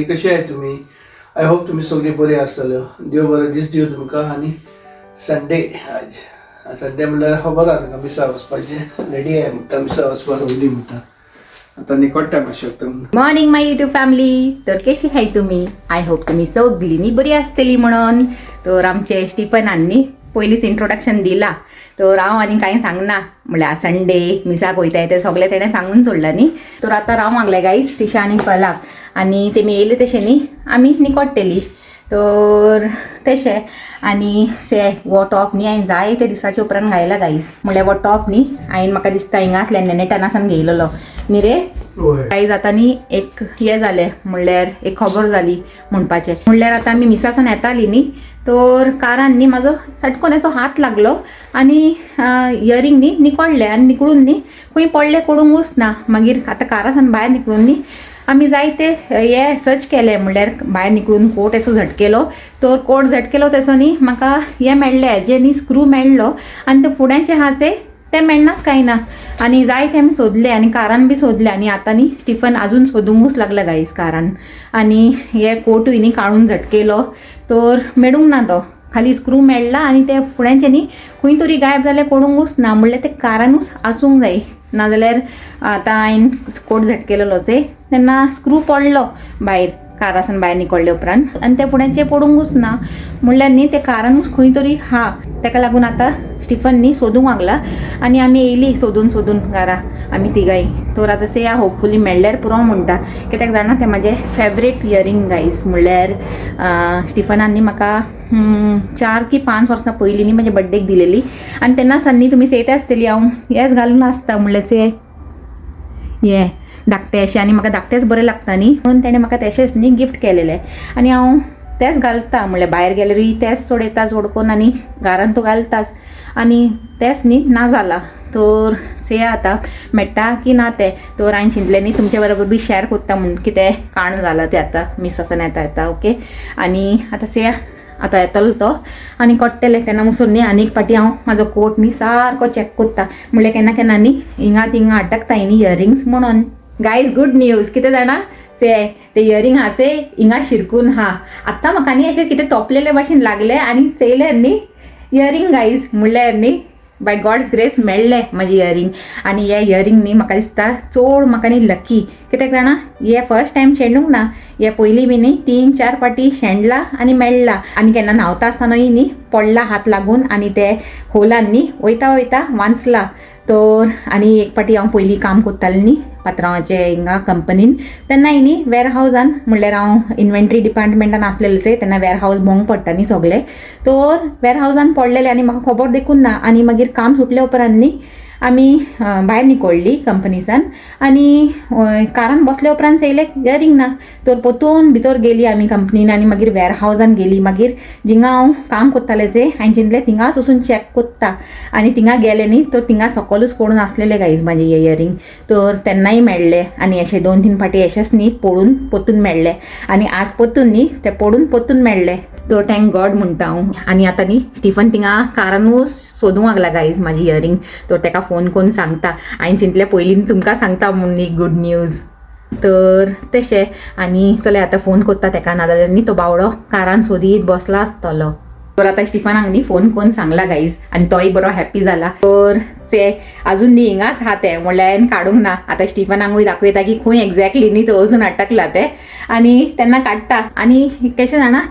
सगळी कशी आहे तुम्ही? आय होप तुम्ही सगळी बरे आसतले. देव बरो दीस दिव तुमकां. आणि संडे आज संडे म्हणल्यार खबर आहा तुका मिसा वचपाचें. रेडी आहे म्हणटा मिसा वचपाक होली म्हणटा. आता निकोट टायम शकता. मॉर्निंग माय युट्यूब फॅमिली. तर कशी आहे तुम्ही? आय होप तुम्ही सगळींनी बरी आसतली म्हणून. तर आमचे स्टिफनांनी पयलींच इंट्रोडक्शन दिला. तर हांव आनी कांय सांगना म्हळ्यार संडे मिसाक वयताय ते सगळे तेणें सांगून सोडलां न्ही. तर आतां राव मागलें गायज स्टिशा आनी पलाक. आनी तेमी येयले तशें न्ही आमी निकोडटली. तर तशें आनी से वो टॉप न्ही हांवें जाय ते दिसाचे उपरांत घायला गायज. म्हळ्यार वो टॉप न्ही हांवें म्हाका दिसता हिंगा आसल्यान नेनेटानासान घेयलेलो न्ही रे. कांय जाता न्ही एक हें जालें म्हणल्यार एक खबर जाली म्हणपाचें. म्हणल्यार आतां आमी मिसासान येतालीं न्ही. तर कारान न्ही म्हाजो सटकन असो हात लागलो आनी इयरींग न्ही निकोडलें. आनी निकळून न्ही खंय पडलें कळूंक वचना. मागीर आतां कारासान भायर निकळून न्ही आमी जाय ते हे सर्च केलें. म्हणल्यार भायर निकळून कोट असो झटकेलो. तर कोट झटकेलो तसो न्ही म्हाका हें मेळ्ळें जे न्ही स्क्रू मेळ्ळो. आनी ते फुड्यांचे हाचे ते मेळनाच कांय ना. आनी जाय ते आमी सोदले आनी कारान बी सोदले. आनी आतां न्ही स्टिफन आजून सोदूंकूच लागला गायज कारान. आनी हे कोटूय न्ही काडून झटकेलो. तर मेळूंक ना तो. खाली स्क्रू मेळ्ळा आनी ते फुड्यांचे न्ही खंय तरी गायब जालें कळूंकूच ना. म्हणल्यार ते कारानूच आसूंक जाय. नाजाल्यार आतां हांवें कोट झटकेलोच तेन्ना स्क्रू पडलो भायर कारासान भायर निकळ्ळे उपरांत. आनी ते फुड्यांचे पडूंकूच ना. म्हणल्यार न्ही ते कारानूच खंय तरी हा. ताका लागून आतां स्टिफन न्ही सोदूंक लागला. आनी आमी येयली सोदून सोदून घरा आमी तिगाय. तर आतां से होपफुली मेळ्ळ्यार पुरो म्हणटा. कित्याक जाणा तें म्हाजें फेवरेट इयरींग गायज. म्हणल्यार स्टिफनान न्ही म्हाका 4 की 5 वर्सां पयलीं न्ही म्हाजे बड्डेक दिलेली. आनी तेन्ना न्ही तुमी चयता आसतली हांव हेंच घालून आसता. म्हणल्यार से हे धाकटे अशें. आनी म्हाका धाकटेच बरें लागता न्ही म्हणून तेणें म्हाका तशेंच न्ही गिफ्ट केलेलें. आनी हांव तेच घालता. म्हणल्यार भायर गेल्यारूय तेच सोडयता जोडकोन आनी घरान तो घालताच. आनी तेच न्ही ना जाला. तर से आतां मेळटा की ना तें. तर हांवें चिंतलें न्ही तुमचे बरोबर बी शेअर कोत्ता म्हणून कितें काण जालां तें आतां मिसासान येता ओके. आनी आतां से आतां येतलो तो आनी कट्टलें तेन्ना मुसून न्ही आनी एक पाटी हांव म्हाजो कोट न्ही सारको चॅक कोत्ता. म्हणल्यार केन्ना केन्ना न्ही हिंगा तिंगा अटकताय न्ही इयरिंग्स म्हणून. गायज गुड न्यूज कितें जाणा ते इयरींग हाचे हिंगा शिरकून हा. आतां म्हाका न्ही अशें कितें तोपलेले भाशेन लागलें आनी चयलें न्ही इयरींग गायज. म्हणल्यार न्ही बाय गॉड्स ग्रेस मेळ्ळें म्हाजें इयरींग. आनी हे इयरींग न्ही म्हाका दिसता चड म्हाका न्ही लकी. कित्याक जाणा हे फर्स्ट टायम शेणूंक ना. हे पयलीं बी न्ही 3-4 पाटी शेणला आनी मेळ्ळा. आनी केन्ना न्हांवता आसतनाय न्ही पडला हात लागून आनी ते होलान न्ही वयता वयता वांचला. तर आनी एक पाटी हांव पयलीं काम कोत्तालें न्ही पात्रांवाचे हिंगा कंपनीन. तेन्नाय न्ही वेअरहावजान म्हणल्यार हांव इन्व्हेंटरी डिपार्टमेंटान आसलेलें तेन्ना वेअरहावज भोंवंक पडटा न्ही सगळे. तर वेअरहावजान पडलेले आनी म्हाका खबर देखून ना. आनी मागीर काम सुटले उपरांत न्ही आमी भायर निकोळ्ळी कंपनीसान. आनी कारान बसले उपरांत चयलें इयरींग ना. तर पोतून भितर गेली आमी कंपनीन आनी मागीर वेअरहावजान गेली. मागीर जिंगा हांव काम कोत्तालें हांवें चिंतलें थिंगाच वचून चॅक कोत्ता. आनी थिंगा गेलें न्ही तर थिंगा सकलूच पडून आसलेलें गायज म्हाजें इयरींग. तर तेन्नाय मेळ्ळें. आनी अशें 2-3 पाटी अशेंच न्ही पडून पोतून मेळ्ळें. आनी आज पोतून न्ही तें पडून पोतून मेळ्ळें. तो थँक गॉड म्हणटा हांव. आनी आतां न्ही स्टिफन थिंगा कारानूच सोदूंक लागला गायज म्हाजी इयरींग. तर ताका फोन करून सांगता. हांवें चिंतलें पयलीं तुमकां सांगता म्हणून न्ही गूड न्यूज. तर तशें आनी चले आतां फोन कोत्ता ताका. नाजाल्यार न्ही तो बावडो कारान सोदीत बसला आसतलो. तर आतां स्टिफनाक न्ही फोन करून सांगला गायज. आनी तोय बरो हॅप्पी जाला. तर ते अजून न्ही हिंगाच हा ते म्हणल्यार हांवें काडूंक ना. आतां स्टिफनाकूय दाखयता की खंय एक्झॅक्टली न्ही तो अजून अटकला ते. आनी तेन्ना काडटा. आनी कशें जाणा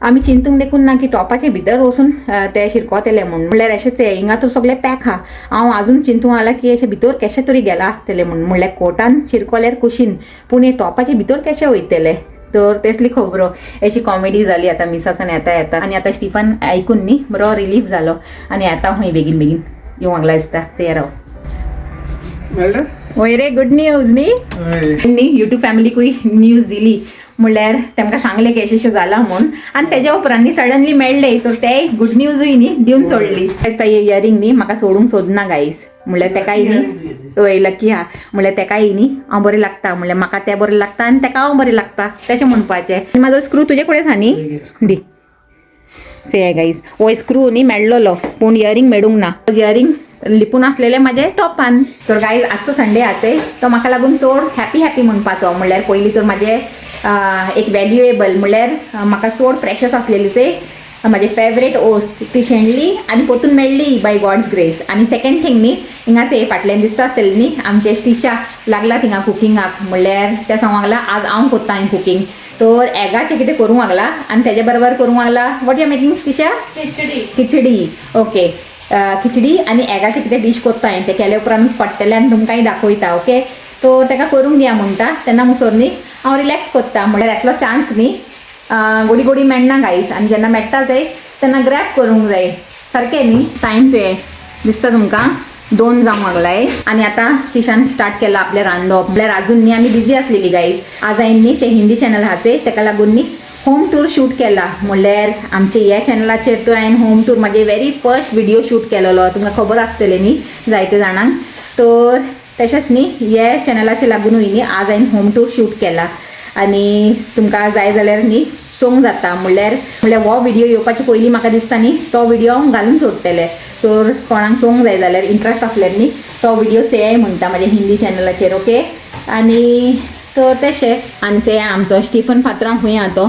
आमी चिंतूंक देखून ना की टॉपाचे भितर वचून ते शिरकोतले म्हणून. म्हणल्यार अशेंच हिंगा तर सगळे पॅक हा. हांव आजून चिंतूंक लागला की अशें भितर कशें तरी गेला आसतलें म्हणून. म्हणल्यार कोटान शिरकोल्यार कुशीन पूण हे टॉपाचे भितर कशें वयतले. तर तेसली खबरो अशी कॉमेडी जाली आतां मिसासान येता. आनी आतां स्टिफन आयकून न्ही बरो रिलीफ जालो. आनी आतां खंय बेगीन बेगीन येवंक लागला दिसता. से राव वय रे गुड न्यूज न्ही युट्यूब फॅमिलीकूय न्यूज दिली. म्हणल्यार तेमकां सांगलें की अशें जाला म्हूण. आनी तेज्या उपरांत न्ही सडनली मेळ्ळें. तर ते गुड न्यूजूय न्ही दिवन सोडली. दिसता हे इयरींग न्ही म्हाका सोडूंक सोदना गायज. म्हणल्यार तेकाय न्ही वय लकी हा. म्हणल्यार तेकाय न्ही हांव बरें लागता. म्हणल्यार म्हाका तें बरें लागता आनी तेका हांव बरें लागता तशें म्हणपाचें. म्हाजो स्क्रू तुजे कडेन आसा न्ही दी से गायज. हो स्क्रू न्ही मेळ्ळलो पूण इयरींग मेळूंक ना. इयरींग लिपून आसलेले म्हाजे टॉपान. तर गायज आजचो संडे आसचे तो म्हाका लागून चड हॅपी म्हणपाचो. म्हणल्यार पयलीं तर म्हाजे एक व्हॅल्युएबल म्हळ्यार म्हाका चड प्रेशस आसलेली ते म्हाजे फेवरेट ओस्ट ती शेणली आनी पोतून मेळ्ळी बाय गॉड्स ग्रेस. आनी सेकंड थिंग न्ही हिंगाच फाटल्यान दिसता आसतलें न्ही आमचे स्टिशा लागला थिंगा कुकिंगाक म्हळ्यार त्या सांगला आज हांव कोत्ता हांवें कुकिंग. तर एगाचें कितें करूंक लागला आनी तेजे बरोबर करूंक लागला वॉट यू मेकिंग स्टिशा? खिचडी. ओके खिचडी आनी एगाचें कितें डीश कोत्ता हांवें तें केल्या उपरांतूच पडटलें आनी तुमकांय दाखयता. ओके तो ताका करूंक दिया म्हणटा तेन्ना मुसोर न्ही हांव रिलॅक्स कोत्ता म्हळ्यार येतलो चान्स न्ही गोडी गोडी मेळना गायस आनी जेन्ना मेळटा जाय तेन्ना ग्रॅब करूंक जाय सारकें न्ही. टायमचो हे दिसता तुमकां 2 जावंक लागलाय आनी आतां स्टिशान स्टार्ट केला आपलें रांदप. म्हळ्यार आजून न्ही आमी बिजी आसलेली गायज. आज हांवें न्ही ते हिंदी चॅनल आहाचे तेका लागून न्ही होम टूर शूट केला. म्हळ्यार आमचे ह्या चॅनलाचेर तर हांवें होम टूर म्हाजे व्हेरी फर्स्ट व्हिडिओ शूट केलेलो तुमकां खबर आसतलें न्ही जायते जाणांक. तर तशेंच न्ही ह्या चॅनलाचे लागूनूय न्ही आज हांवें होम टूर शूट केला आनी तुमकां जाय जाल्यार न्ही सोंग जाता. म्हळ्यार हो व्हिडिओ येवपाचे पयलीं म्हाका दिसता न्ही तो व्हिडिओ हांव घालून सोडटलें. तर कोणाक सोंग जाय जाल्यार इंट्रस्ट आसल्यार न्ही तो व्हिडिओ सेय म्हणटा म्हाज्या हिंदी चॅनलाचेर. ओके आनी तर तशें आनी सेय आमचो स्टिफन फातरां खंय आहा तो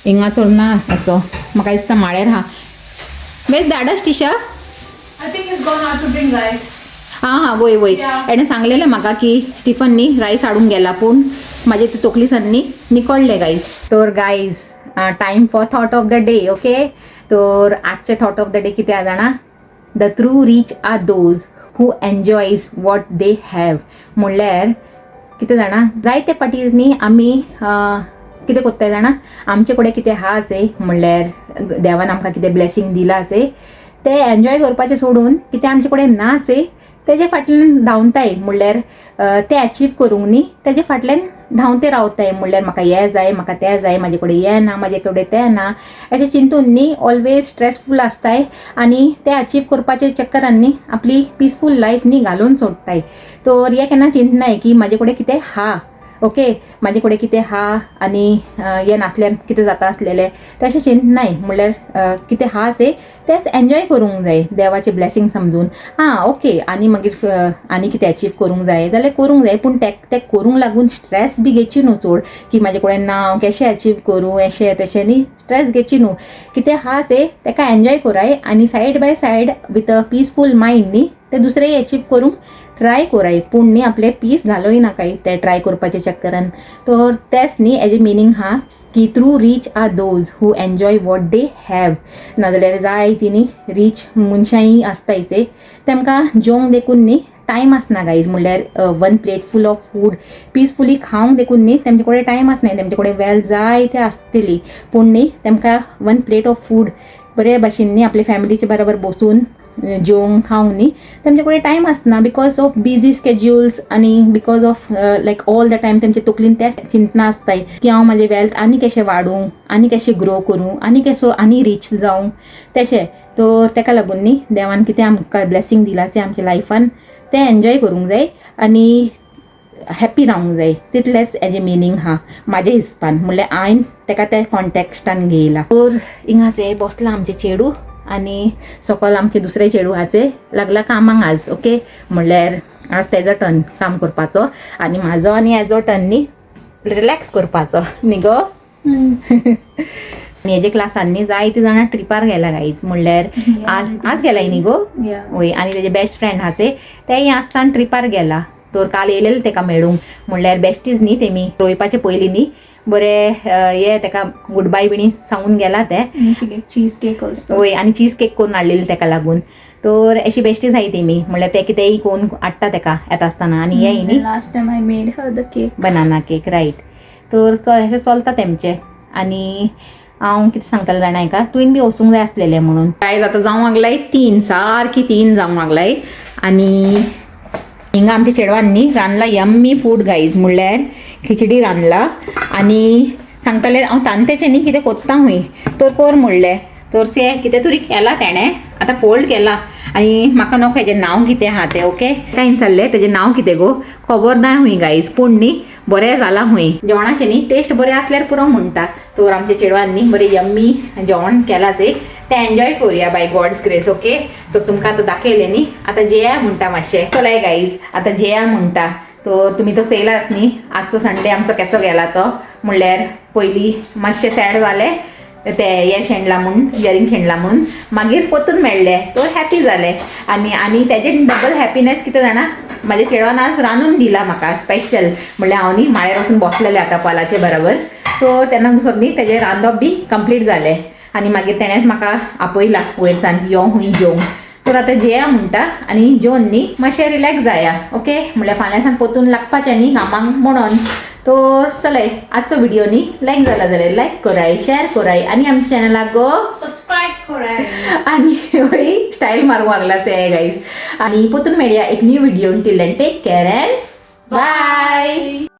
हिंगा तर ना असो म्हाका दिसता माळ्यार आहा. बेस्ट धाडस स्टिशा हां वय वय एणें सांगलेलें म्हाका की स्टिफन न्ही रायस हाडूंक गेला पूण म्हाजे ते तकलीसान न्ही निकळ्ळे गायज. तर guys time for thought of the day. Okay तर आजचे थॉट ऑफ द डे कितें आहा जाणा the true reach our those who enjoys what they have. म्हणल्यार कितें जाणा जायते पाटीज न्ही आमी कितें कोत्ताय जाणा आमचे कडेन कितें आहा चंय म्हणल्यार देवान आमकां कितें ब्लेसींग दिला चंय ते एन्जॉय करपाचें सोडून कितें आमचे कडेन ना चंय तेजे फाटल्यान धांवताय. म्हणल्यार ते अचीव करूंक न्ही तेजे फाटल्यान धांवते रावताय. म्हणल्यार म्हाका हें जाय म्हाका तें जाय म्हाजे कडेन हें ना म्हाजे कडेन तें ना अशें चिंतून न्ही ऑलवेज स्ट्रेसफूल आसताय आनी ते अचीव करपाचे चक्करान न्ही आपली पिसफूल लायफ न्ही घालून सोडटाय. तर हें केन्ना चिंतनाय की म्हाजे कडेन कितें हा. ओके म्हाजे कडेन कितें हा आनी हें नासल्यार कितें जाता आसलेलें तशें चिंतनाय. म्हणल्यार कितें हा चंय तेंच एन्जॉय करूंक जाय देवाचें ब्लेसींग समजून. ओके आनी मागीर आनी कितें अचीव करूंक जाय जाल्यार करूंक जाय पूण तें करूंक लागून स्ट्रेस बी घेवची न्हू चड की म्हाजे कडेन ना हांव केशें अचीव करूं अशें तशें न्ही स्ट्रेस घेवची न्हू. कितें हा चंय तेका एन्जॉय कराय आनी side by side with a peaceful mind न्ही तें दुसरेंय अचीव करूंक ट्राय कराय पूण न्ही आपले पीस घालोय नाकाय ते ट्राय करपाच्या चक्करान. तर तेंच न्ही हेजे मिनींग हा की true reach our those who enjoy what they have. नाजाल्यार जाय ती न्ही रीच मनशांय आसतायचे तेमकां जेवंक देखून न्ही टायम आसना गायज. म्हणल्यार 1 plate full of food peacefully खावंक देखून न्ही तेमचे कडेन टायम आसनाय. तेमचे कडेन वेल जाय ते आसतली पूण न्ही तेमकां 1 प्लेट ऑफ फूड बरे भाशेन न्ही आपले फॅमिलीचे बरोबर बसून जेवंक खावंक न्ही तेमचे कडेन टायम आसना बिकॉज ऑफ बिजी स्केड्युल्स आनी because of like all the time तेमचे तकलीन तें चिंतना आसताय की हांव म्हाजें वेल्थ आनी कशें वाडूं आनी कशें ग्रो करूं आनी कसो आनी रीच जावं तशें. तर तेका लागून न्ही देवान कितें आमकां ब्लेसींग दिलाचें आमच्या लायफान तें एन्जॉय करूंक जाय आनी हॅप्पी रावंक जाय तितलेंच हेजें मिनींग हा म्हाजे हिसपान. म्हणल्यार हांवें तेका त्या कॉन्टेक्स्टान घेयला. तर हिंगाचे बसला आमचे चेडू आनी सकयल आमचे दुसरे चेडू आहाचे लागला कामाक आज. ओके म्हणल्यार आज तेजो टर्न काम करपाचो आनी म्हाजो आनी हेजो टर्न न्ही रिलॅक्स करपाचो न्ही गो. आनी हेजे क्लासान न्ही जायते जाणां ट्रिपार गेला गायज. म्हणल्यार आज गेलाय न्ही गो वय आनी तेजे बेस्ट फ्रेंड आहाचे तेय आसतान ट्रिपार गेला. तर काल येयलेले तेका मेळूंक म्हणल्यार बेश्टीज न्ही तेमी रोयपाचे पयलीं न्ही बरे हे तेका गूड बाय बिणी सांगून गेला ते चीज केक वय आनी चीज केक करून हाडलेली तेका लागून. तर अशी बेश्टीज आहाय तेमी म्हणल्यार ते कितेंय कोण हाडटा तेका येता आसतना आनी हेय न्ही last time I made her the cake banana cake right. तर अशें चलता तेमचें आनी हांव कितें सांगतालें जाणा हेका तुवें बी वचूंक जाय आसलेलें म्हणून. काय आतां जावंक लागलाय 3 सारकी 3 जावंक लागलाय आनी हिंगा आमच्या चेडवान न्ही रांदला यम्मी फूड गायज. म्हणल्यार खिचडी रांदला आनी सांगताले हांव तांतेचें न्ही कितें कोत्ता हूंय तर कर म्हणलें. तर से कितें तरी केला तेणें आतां फोल्ड केला आनी म्हाका नको हेजें नांव कितें आहा तें. ओके काय विचारलें तेजें नांव कितें गो खबर ना हूंय गायज पूण न्ही बरें जालां हूंय. जेवणाचें न्ही टेस्ट बरें आसल्यार पुरो म्हणटा. तर आमच्या चेडवान न्ही बरें यम्मी जेवण केलां चंय तें एन्जॉय करुया बाय गॉड्स ग्रेस. ओके तर तुमकां आतां दाखयलें न्ही आतां जेया म्हणटा मातशें चलाय गायज आतां जेया म्हणटा. तर तुमी तो चयलाच न्ही आजचो संडे आमचो कसो गेला तो म्हणल्यार पयलीं मातशें सॅड जालें ते हें शेणला म्हणून इयरींग शेणला म्हणून मागीर परतून मेळ्ळे तो हॅपी जाले आनी तेजे डबल हॅपीनेस कितें जाणा म्हाज्या चेडवान आज रांदून दिला म्हाका स्पेशल म्हणल्यार हांव न्ही माळ्यार वचून बसलेलें आतां पोलाचे बरोबर सो तेन्ना म्हणसर न्ही तेजें रांदप बी कंप्लीट जालें आनी मागीर तेणेंच म्हाका आपयला वयरसान यो हुंय जेवंक तर आतां जेया म्हणटा आनी जेवन न्ही मातशें रिलॅक्स जाया ओके म्हणल्यार फाल्यां सान परतून लागपाचें न्ही कामांक म्हणून तो चलय आजचो व्हिडिओ न्ही लायक जाला जाल्यार लायक कराय शेअर कराय आनी आमच्या चॅनलाक गो सब्सक्राइब कराय आनी हय स्टायल मारूंक लागला ते गायज आनी परतून मेळया एक new video till then take care and bye